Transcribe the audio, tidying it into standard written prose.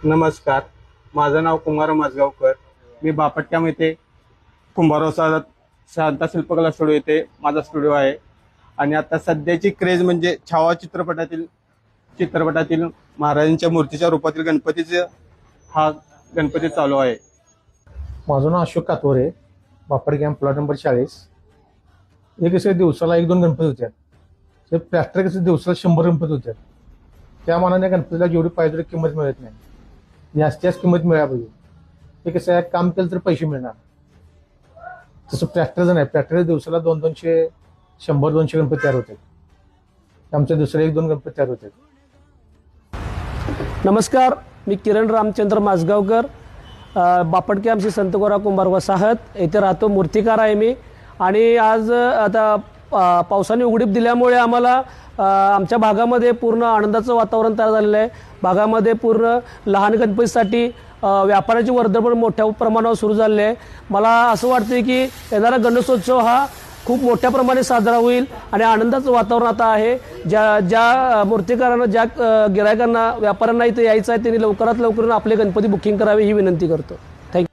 नमस्कार, माझं नाव कुमार माझगावकर. मी बापटक्याम येथे कुंभारवसा शांता शिल्पकला स्टुडिओ येथे माझा स्टुडिओ आहे. आणि आता सध्याची क्रेज म्हणजे छावा चित्रपटातील महाराजांच्या मूर्तीच्या रूपातील गणपतीचे हा गणपती चालू आहे. माझं नाव Ashok Katore, Bapad camp plot number 40. हे कसं दिवसाला 1-2 गणपती होत्यात. ते प्लॅस्टर कसं दिवसाला 100 गणपती होत्यात. त्या मानाने गणपतीला जेवढी पाहिजे तेवढी किंमत मिळत नाही. जास्त किंमत मिळायला पाहिजे. हे कसं आहे, काम केलं तर पैसे मिळणार. तसं प्लॅस्टरचं नाही. प्लॅस्टर दिवसाला 200-200 100-200 गणपती तयार होतात. आमच्या दुसरे 1-2 गणपती तयार होतात. नमस्कार, मी किरण रामचंद्र माझगावकर, बापट कॅम्प श्री संत गोरा कुंभार वसाहत येथे राहतो. मूर्तिकार आहे मी. आणि आज आता पावसाने उघडीप दिल्यामुळे आम्हाला आमच्या भागामध्ये पूर्ण आनंदाचं वातावरण तयार झालेलं आहे. भागामध्ये पूर्ण लहान गणपतीसाठी व्यापाराची वर्दळ पण मोठ्या प्रमाणावर सुरू झाली आहे. मला असं वाटतं की येणारा गणेशोत्सव हा खूप मोठ्या प्रमाणे साजरा होईल आणि आनंदाचं वातावरण आता आहे. ज्या मूर्तिकारांना, ज्या गिरायकांना, व्यापाऱ्यांना इथे यायचं आहे त्यांनी लवकरात लवकर आपले गणपती बुकिंग करावे ही विनंती करतो.